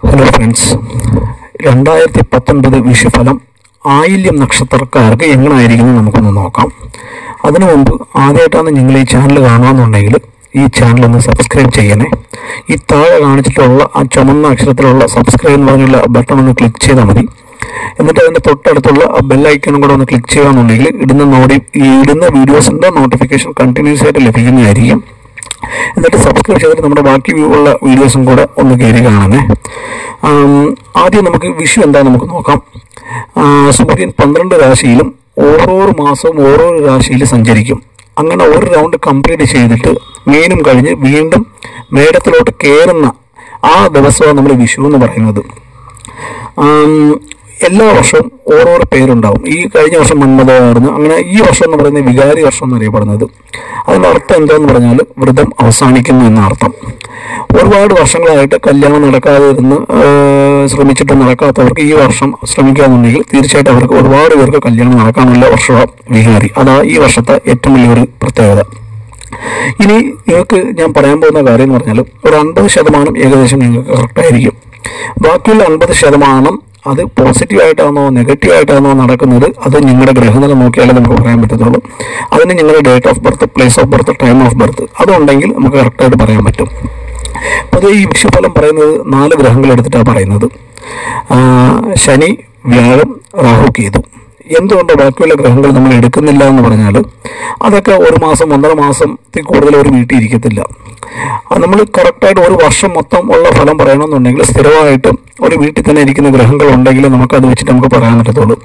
Hello friends, 2019 വിഷുഫലം ആയില്യം നക്ഷത്രക്കാർക്ക് എങ്ങനെയായിരിക്കും നമുക്കൊന്ന് നോക്കാം. അതിനു മുമ്പ് ആദ്യമായിട്ടാണ് നിങ്ങൾ ഈ ചാനൽ കാണുകയെന്നുണ്ടെങ്കിൽ ഈ ചാനൽ ഒന്ന് സബ്സ്ക്രൈബ് ചെയ്യണേ. ഈ താഴെ കാണിച്ചിട്ടുള്ള ആ ചുമന്ന അക്ഷരത്തിലുള്ള സബ്സ്ക്രൈബ് എന്ന് പറഞ്ഞുള്ള ബട്ടൺ ഒന്ന് ക്ലിക്ക് ചെയ്താൽ മതി. എന്നിട്ട് അതിൻ്റെ തൊട്ടടുത്തുള്ള ബെല്ലൈക്കണും കൂടെ ഒന്ന് ക്ലിക്ക് ചെയ്യുകയാണെന്നുണ്ടെങ്കിൽ ഇടുന്ന വീഡിയോസിൻ്റെ നോട്ടിഫിക്കേഷൻ കണ്ടിന്യൂസ് ആയിട്ട് ലഭിക്കുന്നതായിരിക്കും. എന്നിട്ട് സബ്സ്ക്രൈബ് ചെയ്തിട്ട് നമ്മുടെ ബാക്കി ഉള്ള വീഡിയോസും കൂടെ ഒന്ന് കയറി കാണണേ. ആദ്യം നമുക്ക് വിഷു എന്താ നമുക്ക് നോക്കാം. സൂര്യൻ 12 രാശിയിലും ഓരോ മാസവും ഓരോ രാശിയിൽ സഞ്ചരിക്കും. അങ്ങനെ ഒരു റൗണ്ട് കംപ്ലീറ്റ് ചെയ്തിട്ട് മീനും കഴിഞ്ഞ് വീണ്ടും മേടത്തിലോട്ട് കയറുന്ന ആ ദിവസമാണ് നമ്മൾ വിഷു എന്ന് പറയുന്നത്. എല്ലാ വർഷവും ഓരോരോ പേരുണ്ടാവും. ഈ കഴിഞ്ഞ വർഷം മന്മഥമായിരുന്നു, അങ്ങനെ ഈ വർഷം എന്ന് പറയുന്നത് വികാരി വർഷം എന്നറിയപ്പെടുന്നത്. അതിൻ്റെ അർത്ഥം എന്താണെന്ന് പറഞ്ഞാൽ വ്രതം അവസാനിക്കുന്നു എന്ന അർത്ഥം. ഒരുപാട് വർഷങ്ങളായിട്ട് കല്യാണം നടക്കാതെ ഇരുന്ന് ശ്രമിച്ചിട്ട് നടക്കാത്തവർക്ക് ഈ വർഷം ശ്രമിക്കാമെന്നുണ്ടെങ്കിൽ തീർച്ചയായിട്ടും അവർക്ക് ഒരുപാട് പേർക്ക് കല്യാണം നടക്കാനുള്ള വർഷമാണ് വികാരി. അതാ ഈ വർഷത്തെ ഏറ്റവും വലിയൊരു പ്രത്യേകത. ഇനി നിങ്ങൾക്ക് ഞാൻ പറയാൻ പോകുന്ന കാര്യം എന്ന് പറഞ്ഞാൽ ഒരു 50% ഏകദേശം നിങ്ങൾക്ക് കറക്റ്റായിരിക്കും. ബാക്കിയുള്ള 50% അത് പോസിറ്റീവായിട്ടാണോ നെഗറ്റീവായിട്ടാണോ നടക്കുന്നത്, അത് നിങ്ങളുടെ ഗ്രഹനില നോക്കിയാലേ നമുക്ക് പറയാൻ പറ്റത്തുള്ളൂ. അതിന് നിങ്ങളുടെ date of birth, place of birth, time of birth അതുണ്ടെങ്കിൽ നമുക്ക് കറക്റ്റായിട്ട് പറയാൻ പറ്റും. പൊതുവെ ഈ വിഷുഫലം പറയുന്നത് 4 ഗ്രഹങ്ങൾ എടുത്തിട്ടാണ് പറയുന്നത്: ശനി, വ്യാഴം, രാഹു, കേതു. എന്തുകൊണ്ട് ബാക്കിയുള്ള ഗ്രഹങ്ങൾ നമ്മൾ എടുക്കുന്നില്ല എന്ന് പറഞ്ഞാൽ അതൊക്കെ ഒരു മാസം 1.5 മാസത്തിൽ കൂടുതൽ ഒരു വീട്ടിൽ ഇരിക്കത്തില്ല. നമ്മൾ കറക്റ്റായിട്ട് ഒരു വർഷം മൊത്തം ഉള്ള ഫലം പറയണമെന്നുണ്ടെങ്കിൽ സ്ഥിരമായിട്ട് ഒരു വീട്ടിൽ തന്നെ ഇരിക്കുന്ന ഗ്രഹങ്ങൾ ഉണ്ടെങ്കിൽ നമുക്കത് വെച്ചിട്ട് നമുക്ക് പറയാൻ പറ്റത്തുള്ളൂ.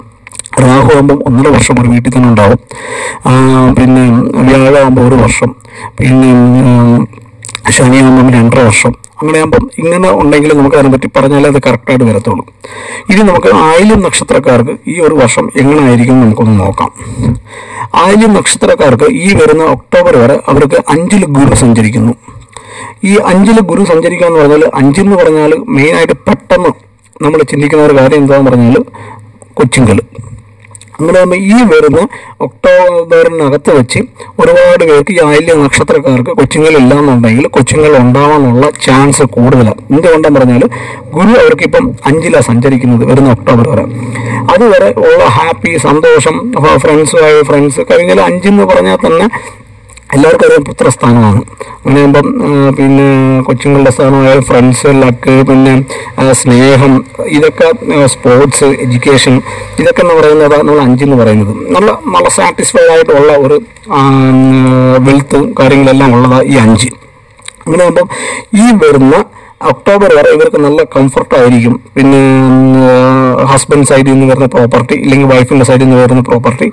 രാഹു ആകുമ്പം 1.5 വർഷം ഒരു വീട്ടിൽ തന്നെ ഉണ്ടാവും. പിന്നെ വ്യാഴമാകുമ്പോൾ 1 വർഷം, പിന്നെ ശനിയാകുമ്പം 2.5 വർഷം. അങ്ങനെയാകുമ്പം ഇങ്ങനെ ഉണ്ടെങ്കിൽ നമുക്ക് അതിനെപ്പറ്റി പറഞ്ഞാലേ അത് കറക്റ്റായിട്ട് വരത്തുള്ളൂ. ഇനി നമുക്ക് ആയില്യം നക്ഷത്രക്കാർക്ക് ഈ ഒരു വർഷം എങ്ങനെയായിരിക്കും നമുക്കൊന്ന് നോക്കാം. ആയില്യം നക്ഷത്രക്കാർക്ക് ഈ വരുന്ന ഒക്ടോബർ വരെ അവർക്ക് 5ൽ ഗുരു സഞ്ചരിക്കുന്നു. ഈ 5ൽ ഗുരു സഞ്ചരിക്കുക എന്ന് പറഞ്ഞാൽ 5 എന്ന് പറഞ്ഞാൽ മെയിനായിട്ട് പെട്ടെന്ന് നമ്മൾ ചിന്തിക്കുന്ന ഒരു കാര്യം എന്താണെന്ന് പറഞ്ഞാൽ കൊച്ചുങ്കൽ. അങ്ങനെ ആകുമ്പോൾ ഈ വരുന്ന ഒക്ടോബറിനകത്ത് വെച്ച് ഒരുപാട് പേർക്ക് ഈ ആയില്യ നക്ഷത്രക്കാർക്ക് കൊച്ചുങ്ങളില്ല എന്നുണ്ടെങ്കിൽ കൊച്ചുങ്ങൾ ഉണ്ടാവാനുള്ള ചാൻസ് കൂടുതലാണ്. എന്തുകൊണ്ടാന്ന് പറഞ്ഞാൽ ഗുരു അവർക്കിപ്പം 5ലാണ് സഞ്ചരിക്കുന്നത് വരുന്ന ഒക്ടോബർ വരെ. അതുവരെ ഉള്ള ഹാപ്പി, സന്തോഷം, ഫ്രണ്ട്സ് കഴിഞ്ഞാൽ 5 എന്ന് പറഞ്ഞാൽ തന്നെ എല്ലാവർക്കും അറിയാം പുത്രസ്ഥാനമാണ്. അങ്ങനെയാകുമ്പം പിന്നെ കൊച്ചുങ്ങളുടെ സ്ഥാനമായ ഫ്രണ്ട്സ്, ലക്ക്, പിന്നെ സ്നേഹം, ഇതൊക്കെ സ്പോർട്സ്, എഡ്യൂക്കേഷൻ, ഇതൊക്കെ എന്ന് പറയുന്നത് നമ്മൾ 5 എന്ന് പറയുന്നത് നല്ല സാറ്റിസ്ഫൈഡ് ആയിട്ടുള്ള ഒരു വെൽത്തും കാര്യങ്ങളെല്ലാം ഉള്ളതാണ് ഈ 5. അങ്ങനെയാകുമ്പം ഈ വരുന്ന ഒക്ടോബർ വരെ ഇവർക്ക് നല്ല കംഫർട്ടായിരിക്കും. പിന്നെ ഹസ്ബൻഡ് സൈഡിൽ നിന്ന് വരുന്ന പ്രോപ്പർട്ടി, ഇല്ലെങ്കിൽ വൈഫിൻ്റെ സൈഡിൽ നിന്ന് വരുന്ന പ്രോപ്പർട്ടി,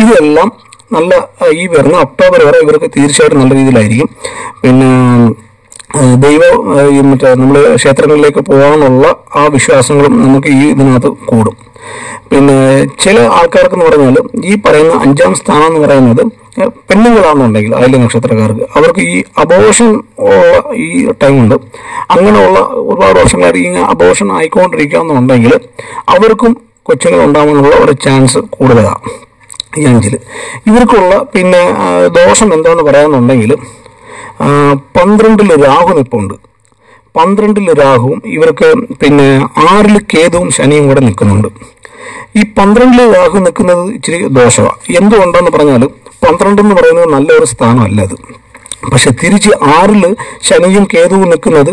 ഇതെല്ലാം നല്ല ഈ വരുന്ന ഒക്ടോബർ വരെ ഇവർക്ക് തീർച്ചയായിട്ടും നല്ല രീതിയിലായിരിക്കും. പിന്നെ മറ്റേ നമ്മൾ ക്ഷേത്രങ്ങളിലേക്ക് പോകാനുള്ള ആ വിശ്വാസങ്ങളും നമുക്ക് ഈ ഇതിനകത്ത് കൂടും. പിന്നെ ചില ആൾക്കാർക്കെന്ന് പറഞ്ഞാൽ ഈ പറയുന്ന 5ാം സ്ഥാനം എന്ന് പറയുന്നത് പെണ്ണുങ്ങളാണെന്നുണ്ടെങ്കിൽ ആയില്യം നക്ഷത്രക്കാർക്ക് അവർക്ക് ഈ അബോർഷൻ ഈ ടൈമുണ്ട്. അങ്ങനെയുള്ള ഒരുപാട് വർഷങ്ങളായിട്ട് ഈ അബോർഷൻ ആയിക്കൊണ്ടിരിക്കുകയെന്നുണ്ടെങ്കിൽ അവർക്കും കൊച്ചുങ്ങൾ ഉണ്ടാകാനുള്ള ഒരു ചാൻസ് കൂടുതലാണ് ഈ 5ൽ. ഇവർക്കുള്ള പിന്നെ ദോഷം എന്താണെന്ന് പറയാമെന്നുണ്ടെങ്കിൽ 12ൽ രാഹു നിൽപ്പുണ്ട്. 12ൽ രാഹുവും ഇവർക്ക് പിന്നെ 6ൽ കേതുവും ശനിയും കൂടെ നിൽക്കുന്നുണ്ട്. ഈ 12ൽ രാഹു നിൽക്കുന്നത് ഇച്ചിരി ദോഷമാണ്. എന്തുകൊണ്ടെന്ന് പറഞ്ഞാൽ 12 എന്ന് പറയുന്നത് നല്ലൊരു സ്ഥാനമല്ല അത്. പക്ഷെ തിരിച്ച് 6ൽ ശനിയും കേതുവും നിൽക്കുന്നത്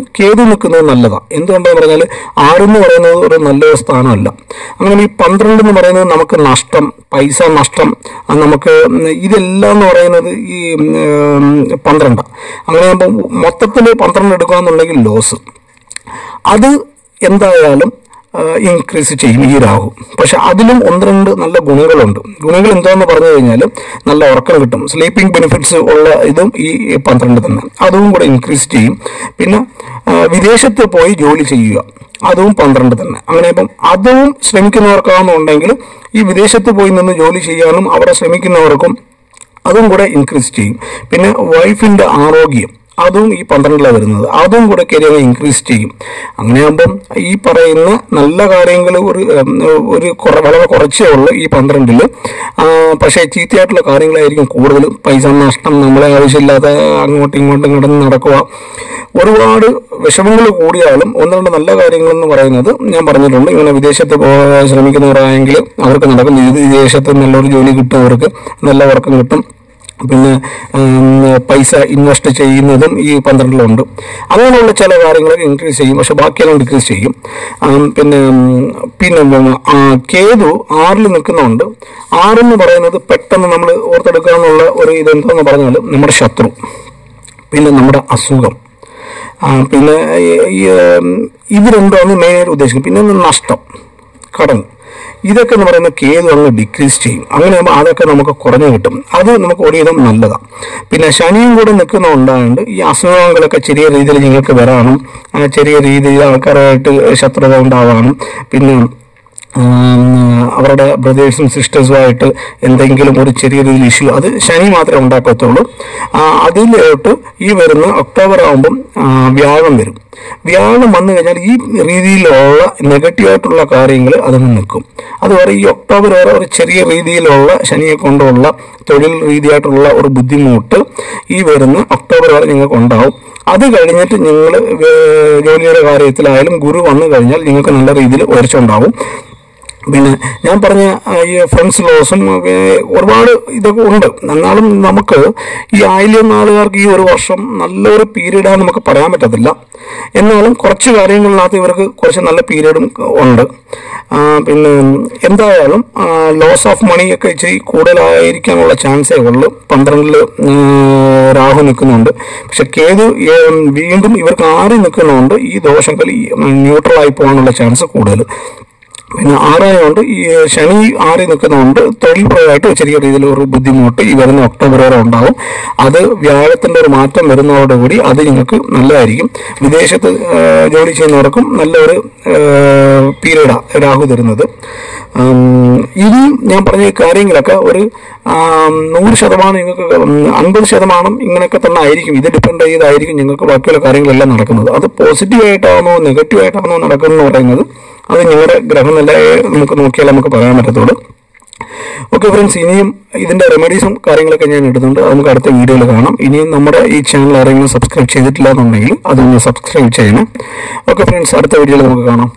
നല്ലതാണ്. എന്തുകൊണ്ടാന്ന് പറഞ്ഞാൽ 6 എന്ന് പറയുന്നത് ഒരു നല്ലൊരു സ്ഥാനമല്ല. അങ്ങനെ ഈ 12 എന്ന് പറയുന്നത് നമുക്ക് നഷ്ടം, പൈസ നഷ്ടം, നമുക്ക് ഇതെല്ലാം എന്ന് പറയുന്നത് ഈ 12. അങ്ങനെയാകുമ്പോൾ മൊത്തത്തിൽ 12 എടുക്കുകയെന്നുണ്ടെങ്കിൽ ലോസ്. അത് എന്തായാലും ഇൻക്രീസ് ചെയ്യും ഈ രാഹു. പക്ഷെ അതിലും 1-2 നല്ല ഗുണങ്ങളുണ്ട്. ഗുണങ്ങൾ എന്താണെന്ന് പറഞ്ഞു കഴിഞ്ഞാൽ നല്ല ഉറക്കം കിട്ടും, സ്ലീപ്പിംഗ് ബെനിഫിറ്റ്സ് ഉള്ള ഇതും ഈ 12 തന്നെ, അതും കൂടെ ഇൻക്രീസ് ചെയ്യും. പിന്നെ വിദേശത്ത് പോയി ജോലി ചെയ്യുക, അതും 12 തന്നെ. അങ്ങനെ ഇപ്പം അതും ശ്രമിക്കുന്നവർക്കാണെന്നുണ്ടെങ്കിൽ ഈ വിദേശത്ത് പോയി നിന്ന് ജോലി ചെയ്യാനും അവിടെ ശ്രമിക്കുന്നവർക്കും അതും കൂടെ ഇൻക്രീസ് ചെയ്യും. പിന്നെ വൈഫിൻ്റെ ആരോഗ്യം, അതും ഈ 12 വരുന്നത്, അതും കൂടെ കയറി അങ്ങ് ഇൻക്രീസ് ചെയ്യും. അങ്ങനെയാകുമ്പം ഈ പറയുന്ന നല്ല കാര്യങ്ങൾ വളരെ കുറച്ചേ ഉള്ളൂ ഈ 12. പക്ഷേ ചീത്തയായിട്ടുള്ള കാര്യങ്ങളായിരിക്കും കൂടുതലും. പൈസ നഷ്ടം, നമ്മളെ ആവശ്യമില്ലാതെ അങ്ങോട്ടും ഇങ്ങോട്ടും കിടന്ന് നടക്കുക, ഒരുപാട് വിഷമങ്ങൾ കൂടിയാലും ഒന്ന് രണ്ട് നല്ല കാര്യങ്ങളെന്ന് പറയുന്നത് ഞാൻ പറഞ്ഞിട്ടുണ്ട്. ഇങ്ങനെ വിദേശത്ത് പോകാൻ ശ്രമിക്കുന്നവരാണെങ്കിൽ അവർക്ക് നടക്കും. വിദേശത്ത് നല്ലൊരു ജോലി കിട്ടും, അവർക്ക് നല്ല വർക്കും കിട്ടും. പിന്നെ പൈസ ഇൻവെസ്റ്റ് ചെയ്യുന്നതും ഈ 12 അങ്ങനെയുള്ള ചില കാര്യങ്ങളൊക്കെ ഇൻക്രീസ് ചെയ്യും, പക്ഷെ ബാക്കിയെല്ലാം ഡിക്രീസ് ചെയ്യും. പിന്നെ കേതു 6 നിൽക്കുന്നുണ്ട്. 6 എന്ന് പറയുന്നത് പെട്ടെന്ന് നമ്മൾ ഓർത്തെടുക്കാന്നുള്ള ഒരു ഇതെന്താന്ന് പറഞ്ഞാൽ നമ്മുടെ ശത്രു, പിന്നെ നമ്മുടെ അസുഖം, പിന്നെ ഇത് രണ്ടുമാണ് മെയിനായിട്ട് ഉദ്ദേശിക്കുന്നത്. പിന്നെ നഷ്ടം, കടം, ഇതൊക്കെ എന്ന് പറയുന്ന കേതു അങ്ങ് ഡിക്രീസ് ചെയ്യും. അങ്ങനെയാകുമ്പോൾ അതൊക്കെ നമുക്ക് കുറഞ്ഞു കിട്ടും. അത് നമുക്ക് ഒരുവിധം നല്ലതാണ്. പിന്നെ ശനിയും കൂടെ നിൽക്കുന്നതുകൊണ്ടാണ്ട് ഈ അസുഖങ്ങളൊക്കെ ചെറിയ രീതിയിൽ നിങ്ങൾക്ക് വരാനും, ചെറിയ രീതിയിൽ ആൾക്കാരായിട്ട് ശത്രുത ഉണ്ടാവാനും, പിന്നെ അവരുടെ ബ്രദേഴ്സും സിസ്റ്റേഴ്സുമായിട്ട് എന്തെങ്കിലും ഒരു ചെറിയ രീതിയിൽ ഇഷ്യൂ, അത് ശനി മാത്രമേ ഉണ്ടാക്കത്തുള്ളൂ. അതിലോട്ട് ഈ വരുന്ന ഒക്ടോബർ ആകുമ്പം വ്യാഴം വരും. വ്യാഴം വന്നു കഴിഞ്ഞാൽ ഈ രീതിയിലുള്ള നെഗറ്റീവായിട്ടുള്ള കാര്യങ്ങൾ അതങ്ങ് നിൽക്കും. അതുവരെ ഈ ഒക്ടോബർ വരെ ഒരു ചെറിയ രീതിയിലുള്ള ശനിയെ കൊണ്ടുള്ള തൊഴിൽ രീതിയായിട്ടുള്ള ഒരു ബുദ്ധിമുട്ട് ഈ വരുന്ന ഒക്ടോബർ വരെ നിങ്ങൾക്ക് ഉണ്ടാവും. അത് കഴിഞ്ഞിട്ട് നിങ്ങൾ ജോലിയുടെ കാര്യത്തിലായാലും ഗുരു വന്നു കഴിഞ്ഞാൽ നിങ്ങൾക്ക് നല്ല രീതിയിൽ ഉയർച്ച ഉണ്ടാവും. പിന്നെ ഞാൻ പറഞ്ഞ ഈ ഫ്രണ്ട്സ് ലോസും ഒരുപാട് ഇതൊക്കെ ഉണ്ട്. എന്നാലും നമുക്ക് ഈ ആയില്യം നാളുകാർക്ക് ഈ ഒരു വർഷം നല്ലൊരു പീരീഡാണ് നമുക്ക് പറയാൻ പറ്റത്തില്ല. എന്നാലും കുറച്ച് കാര്യങ്ങളിനകത്ത് ഇവർക്ക് കുറച്ച് നല്ല പീരീഡും ഉണ്ട്. പിന്നെ എന്തായാലും ലോസ് ഓഫ് മണിയൊക്കെ ഇച്ചിരി കൂടുതലായിരിക്കാനുള്ള ചാൻസേ ഉള്ളൂ. 12 രാഹു നിൽക്കുന്നുണ്ട്. പക്ഷെ കേതു വീണ്ടും ഇവർക്ക് 6 നിൽക്കുന്നുണ്ട്. ഈ ദോഷങ്ങൾ ന്യൂട്രലായി പോകാനുള്ള ചാൻസ് കൂടുതൽ. പിന്നെ 6 ഈ ശനി 6 നിൽക്കുന്നതുകൊണ്ട് തൊഴിൽപരമായിട്ട് ചെറിയ രീതിയിൽ ഒരു ബുദ്ധിമുട്ട് ഈ വരുന്ന ഒക്ടോബർ വരെ ഉണ്ടാവും. അത് വ്യാഴത്തിൻ്റെ ഒരു മാറ്റം വരുന്നതോടുകൂടി അത് നിങ്ങൾക്ക് നല്ലതായിരിക്കും. വിദേശത്ത് ജോലി ചെയ്യുന്നവർക്കും നല്ലൊരു പീരീഡാണ് രാഹു തരുന്നത്. ഇനിയും ഞാൻ പറഞ്ഞ കാര്യങ്ങളൊക്കെ ഒരു 100% നിങ്ങൾക്ക് 50% ഇങ്ങനെയൊക്കെ തന്നെ ആയിരിക്കും. ഇത് ഡിപ്പെൻഡ് ചെയ്തായിരിക്കും നിങ്ങൾക്ക് ബാക്കിയുള്ള കാര്യങ്ങളെല്ലാം നടക്കുന്നത്. അത് പോസിറ്റീവായിട്ടാണോ നെഗറ്റീവായിട്ടാണോ നടക്കുന്നതെന്ന് പറയുന്നത് അത് നിങ്ങളുടെ ഗ്രഹനില നമുക്ക് നോക്കിയാൽ നമുക്ക് പറയാൻ പറ്റത്തുള്ളൂ. ഓക്കെ ഫ്രണ്ട്സ്, ഇനിയും ഇതിൻ്റെ റെമഡീസും കാര്യങ്ങളൊക്കെ ഞാൻ ഇടുന്നുണ്ട്. അത് നമുക്ക് അടുത്ത വീഡിയോയിൽ കാണാം. ഇനിയും നമ്മുടെ ഈ ചാനൽ ആരെങ്കിലും സബ്സ്ക്രൈബ് ചെയ്തിട്ടില്ല എന്നുണ്ടെങ്കിൽ അതൊന്ന് സബ്സ്ക്രൈബ് ചെയ്യണം. ഓക്കെ ഫ്രണ്ട്സ്, അടുത്ത വീഡിയോയിൽ നമുക്ക് കാണാം.